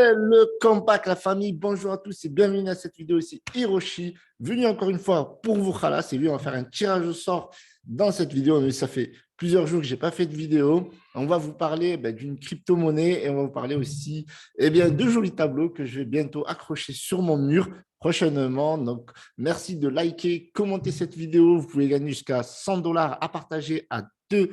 Le comeback, la famille, bonjour à tous et bienvenue à cette vidéo. C'est Hiroshi, venu encore une fois pour vous khalas. Et lui, on va faire un tirage au sort dans cette vidéo. Mais ça fait plusieurs jours que je n'ai pas fait de vidéo. On va vous parler d'une crypto-monnaie et on va vous parler aussi de jolis tableaux que je vais bientôt accrocher sur mon mur prochainement. Donc, merci de liker, commenter cette vidéo. Vous pouvez gagner jusqu'à 100 dollars à partager à deux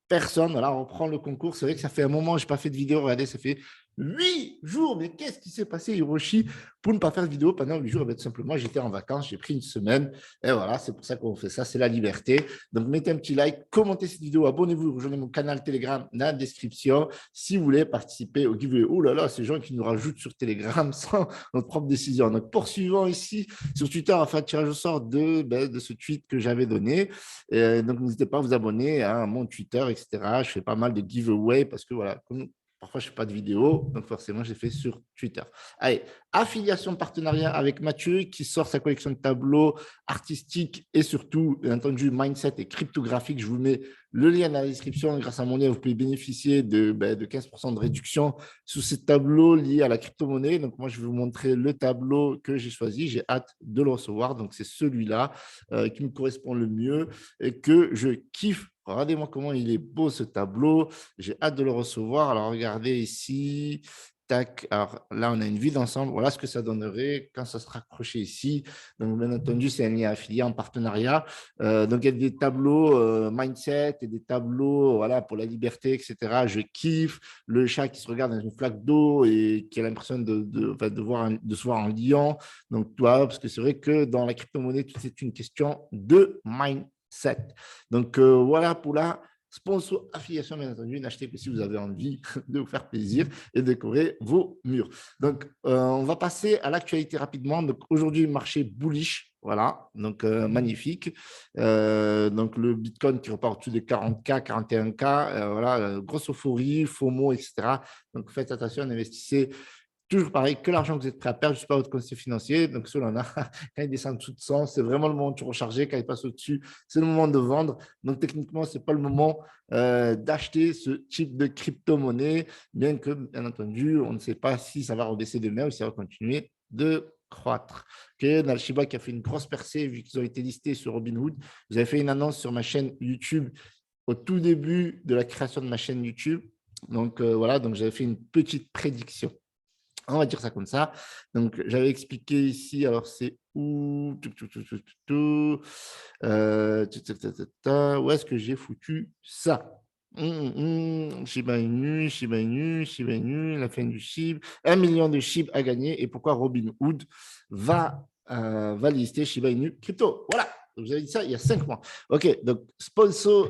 personnes. Voilà, on reprend le concours. C'est vrai que ça fait un moment que je n'ai pas fait de vidéo. Regardez, ça fait 8 jours. Mais qu'est-ce qui s'est passé, Hiroshi, pour ne pas faire de vidéo pendant 8 jours? Tout simplement, j'étais en vacances, j'ai pris une semaine. Et voilà, c'est pour ça qu'on fait ça, c'est la liberté. Donc, mettez un petit like, commentez cette vidéo, abonnez-vous, rejoignez mon canal Telegram dans la description si vous voulez participer au giveaway. Oh là là, ces gens qui nous rajoutent sur Telegram sans notre propre décision. Donc, poursuivons ici sur Twitter à faire un tirage au sort de ce tweet que j'avais donné. Donc, n'hésitez pas à vous abonner à mon Twitter, etc. Je fais pas mal de giveaway parce que voilà, parfois, je ne fais pas de vidéo, donc forcément, j'ai fait sur Twitter. Allez, affiliation partenariat avec Mathieu qui sort sa collection de tableaux artistiques et surtout, bien entendu, mindset et cryptographique. Je vous mets le lien dans la description. Grâce à mon lien, vous pouvez bénéficier de 15% de réduction sur ces tableaux liés à la crypto-monnaie. Donc, moi, je vais vous montrer le tableau que j'ai choisi. J'ai hâte de le recevoir. Donc, c'est celui-là qui me correspond le mieux et que je kiffe. Regardez-moi comment il est beau ce tableau. J'ai hâte de le recevoir. Alors, regardez ici. Tac. Alors là, on a une vue d'ensemble. Voilà ce que ça donnerait quand ça sera accroché ici. Donc, bien entendu, c'est un lien affilié en partenariat. Donc, il y a des tableaux mindset et des tableaux voilà, pour la liberté, etc. Je kiffe. Le chat qui se regarde dans une flaque d'eau et qui a l'impression de se voir en lion. Donc, toi, parce que c'est vrai que dans la crypto-monnaie, c'est une question de mindset. Donc, voilà pour la sponsor affiliation, bien entendu. N'achetez que si vous avez envie de vous faire plaisir et décorer vos murs. Donc, on va passer à l'actualité rapidement. Donc, aujourd'hui, marché bullish. Voilà, donc magnifique. Donc, le Bitcoin qui repart au-dessus des 40K, 41K. Voilà, grosse euphorie, FOMO, etc. Donc, faites attention, investissez toujours pareil, que l'argent que vous êtes prêt à perdre, je ne suis pas votre conseiller financier. Donc, Solana, quand il descend en dessous de 100, c'est vraiment le moment de recharger. Quand il passe au-dessus, c'est le moment de vendre. Donc, techniquement, ce n'est pas le moment d'acheter ce type de crypto-monnaie, bien que, bien entendu, on ne sait pas si ça va rebaisser demain ou si ça va continuer de croître. Okay, on a le Shiba qui a fait une grosse percée vu qu'ils ont été listés sur Robinhood. Vous avez fait une annonce sur ma chaîne YouTube au tout début de la création de ma chaîne YouTube. Donc, voilà, donc j'avais fait une petite prédiction. On va dire ça comme ça. Donc, j'avais expliqué ici, alors c'est où où est-ce que j'ai foutu ça? Shiba Inu, Shiba Inu, Shiba Inu, la fin du SHIB. 1 million de SHIB à gagner. Et pourquoi Robinhood va lister Shiba Inu crypto? Voilà. Vous avez dit ça il y a 5 mois. OK, donc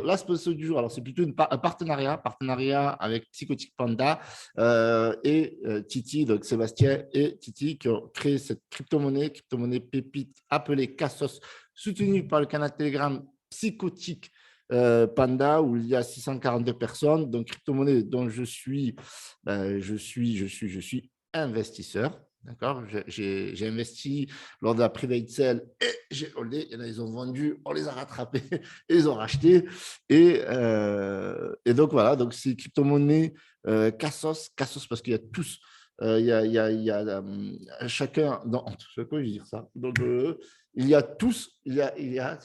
la sponsor du jour, alors c'est plutôt un partenariat avec Psychotic Panda et Titi, donc Sébastien et Titi qui ont créé cette crypto-monnaie pépite appelée Cassos, soutenue par le canal Telegram Psychotic Panda où il y a 642 personnes. Donc, crypto-monnaie dont je suis investisseur. D'accord, j'ai investi lors de la private sale et j'ai holdé. Il y en a, ils ont vendu, on les a rattrapés et ils ont racheté. Et donc, voilà, donc c'est crypto-monnaie Cassos parce qu'il y a tous, il y a chacun, je vais dire ça. Donc, il y a tous, il y a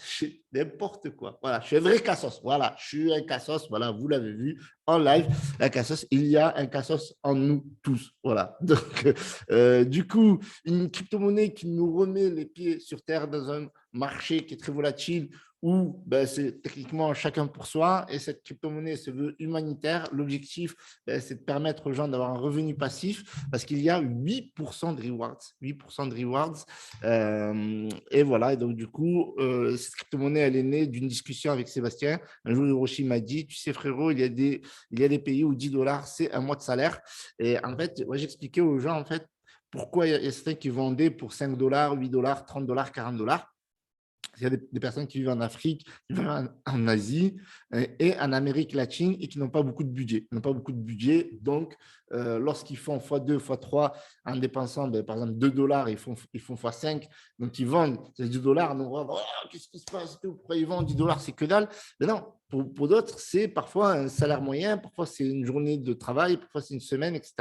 n'importe quoi. Voilà, je suis un vrai Cassos. Voilà, je suis un Cassos. Voilà, vous l'avez vu en live. La Cassos, il y a un Cassos en nous tous. Voilà. Donc, du coup, une crypto-monnaie qui nous remet les pieds sur terre dans un marché qui est très volatile où c'est techniquement chacun pour soi et cette crypto-monnaie se veut humanitaire. L'objectif, c'est de permettre aux gens d'avoir un revenu passif parce qu'il y a 8% de rewards. 8% de rewards. Et voilà, et donc du coup, cette crypto-monnaie, elle est née d'une discussion avec Sébastien. Un jour, Hiroshi m'a dit, tu sais frérot, il y a des pays où 10 dollars, c'est un mois de salaire. Et en fait, moi, j'expliquais aux gens, en fait, pourquoi il y a certains qui vendaient pour 5 dollars, 8 dollars, 30 dollars, 40 dollars. Il y a des personnes qui vivent en Afrique, qui vivent en Asie et en Amérique latine et qui n'ont pas beaucoup de budget. Donc, lorsqu'ils font x2, x3 en dépensant, par exemple, 2 $, ils font x5. Donc, ils vendent ces 2 $. Donc, oh, qu'est-ce qui se passe? Pourquoi ils vendent 10 $? C'est que dalle. Mais non, pour d'autres, c'est parfois un salaire moyen, parfois c'est une journée de travail, parfois c'est une semaine, etc.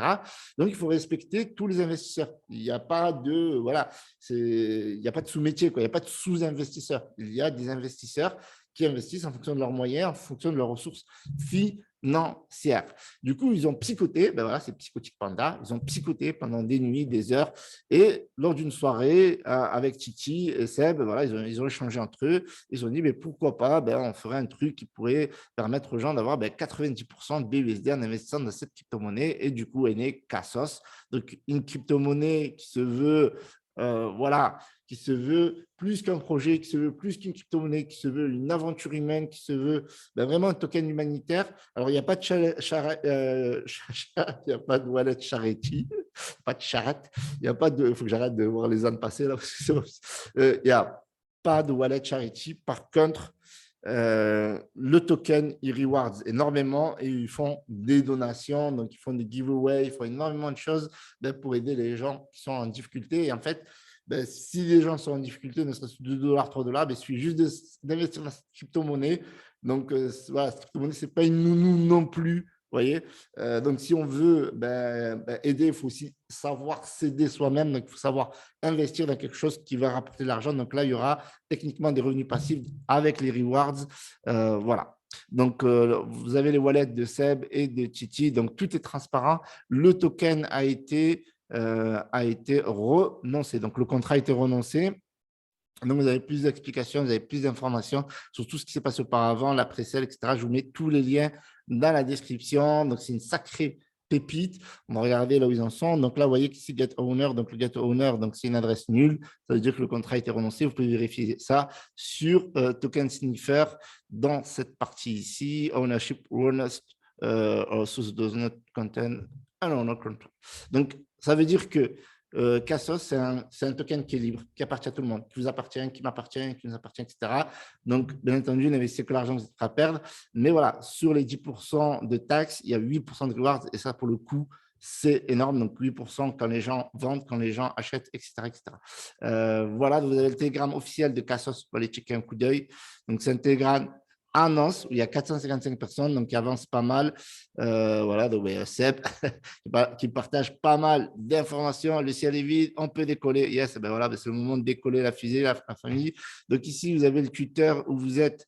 Donc, il faut respecter tous les investisseurs. Il n'y a pas de, voilà, il n'y a pas de sous-métier, il n'y a pas de sous-investisseurs. Il y a des investisseurs qui investissent en fonction de leurs moyens, en fonction de leurs ressources financières. Du coup, ils ont psychoté, voilà, c'est Psychotic Panda, ils ont psychoté pendant des nuits, des heures, et lors d'une soirée avec Titi et Seb, voilà, ils ont échangé entre eux, ils ont dit, mais pourquoi pas, on ferait un truc qui pourrait permettre aux gens d'avoir 90% de BUSD en investissant dans cette crypto-monnaie, et du coup est né Cassos, donc une crypto-monnaie qui se veut voilà, qui se veut plus qu'un projet, qui se veut plus qu'une crypto-monnaie, qui se veut une aventure humaine, qui se veut vraiment un token humanitaire. Alors, il n'y a pas de il n'y a pas de wallet charity, pas de charrette, il n'y a pas de, il faut que j'arrête de voir les ânes passer là, parce que il n'y a pas de wallet charity. Par contre, le token, il rewards énormément et ils font des donations, donc ils font des giveaways, ils font énormément de choses pour aider les gens qui sont en difficulté. Et en fait, si les gens sont en difficulté, ne serait-ce que 2 $, 3 $, il suffit juste d'investir dans cette crypto-monnaie. Donc, voilà, cette crypto-monnaie, ce n'est pas une nounou non plus. Vous voyez, donc si on veut aider, il faut aussi savoir s'aider soi-même. Donc, il faut savoir investir dans quelque chose qui va rapporter de l'argent. Donc là, il y aura techniquement des revenus passifs avec les rewards. Voilà. Donc, vous avez les wallets de Seb et de Titi. Donc, tout est transparent. Le token a été renoncé. Donc, le contrat a été renoncé. Donc, vous avez plus d'explications, vous avez plus d'informations sur tout ce qui s'est passé auparavant, la pré-sale, etc. Je vous mets tous les liens dans la description. Donc, c'est une sacrée pépite. On va regarder là où ils en sont. Donc là, vous voyez qu'ici, Get Owner. Donc, le Get Owner, c'est une adresse nulle. Ça veut dire que le contrat a été renoncé. Vous pouvez vérifier ça sur Token Sniffer dans cette partie ici. Ownership renounced or source does not contain an owner control. Donc, ça veut dire que Cassos, c'est un token qui est libre, qui appartient à tout le monde, qui vous appartient, qui m'appartient, qui nous appartient, etc. Donc, bien entendu, n'investissez que l'argent que vous êtes prêt à perdre. Mais voilà, sur les 10% de taxes, il y a 8% de rewards. Et ça, pour le coup, c'est énorme. Donc, 8% quand les gens vendent, quand les gens achètent, etc. etc. Voilà, vous avez le Telegram officiel de Cassos pour aller checker un coup d'œil. Donc, c'est un Telegram annonce où il y a 455 personnes, donc qui avance pas mal. Voilà, donc Seb qui partage pas mal d'informations. Le ciel est vide, on peut décoller. Yes, voilà, c'est le moment de décoller la fusée, la famille. Donc ici, vous avez le Twitter où vous êtes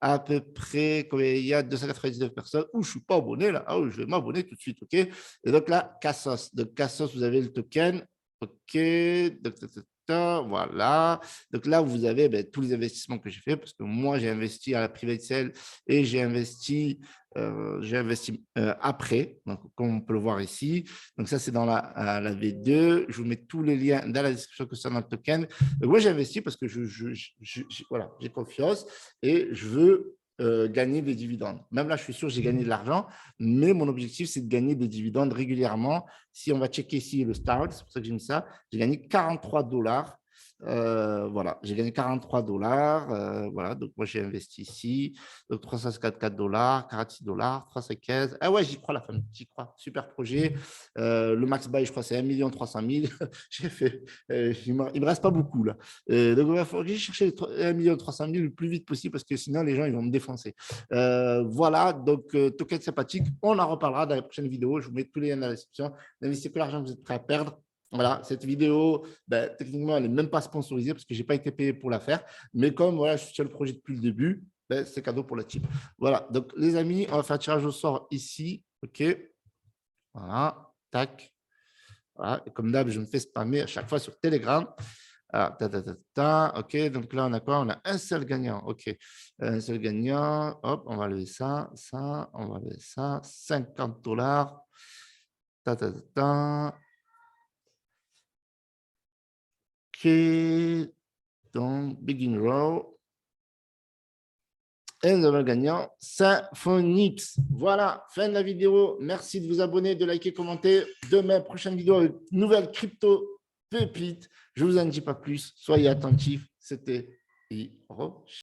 à peu près, il y a 299 personnes. Je ne suis pas abonné là. Je vais m'abonner tout de suite. OK. Et donc là, Cassos. Donc Cassos, vous avez le token. OK. Voilà. Donc là, vous avez tous les investissements que j'ai fait parce que moi, j'ai investi à la private sale et j'ai investi après, donc, comme on peut le voir ici. Donc ça, c'est dans la V2. Je vous mets tous les liens dans la description concernant le token. Moi, j'ai investi parce que voilà, j'ai confiance et je veux gagner des dividendes. Même là, je suis sûr que j'ai gagné de l'argent, mais mon objectif, c'est de gagner des dividendes régulièrement. Si on va checker ici le start, c'est pour ça que j'ai mis ça, j'ai gagné 43 $. Voilà, j'ai gagné 43 $. Voilà, donc moi, j'ai investi ici. Donc 354 $, 46 $, 315. Ah ouais, j'y crois, la femme, j'y crois. Super projet. Le max buy, je crois, c'est 1 300 000. J'ai fait, il ne me reste pas beaucoup là. Donc, il va falloir que j'aille chercher 1 300 000 le plus vite possible parce que sinon, les gens, ils vont me défoncer. Voilà, donc token sympathique. On en reparlera dans les prochaines vidéos. Je vous mets tous les liens dans la description. N'investissez que l'argent que vous êtes prêt à perdre. Voilà, cette vidéo, techniquement, elle n'est même pas sponsorisée parce que je n'ai pas été payé pour la faire. Mais comme voilà, je soutiens le projet depuis le début, c'est cadeau pour la team. Voilà, donc les amis, on va faire un tirage au sort ici. OK. Voilà, tac. Voilà. Et comme d'hab, je me fais spammer à chaque fois sur Telegram. Alors, OK, donc là, on a quoi? On a un seul gagnant. OK, un seul gagnant. Hop, on va lever ça, on va lever ça. 50 $. OK, donc begin row. Et nous avons le gagnant, Symphonix. Voilà, fin de la vidéo. Merci de vous abonner, de liker, commenter. Demain, prochaine vidéo avec nouvelle crypto pépite. Je ne vous en dis pas plus. Soyez attentifs. C'était Hiroshi.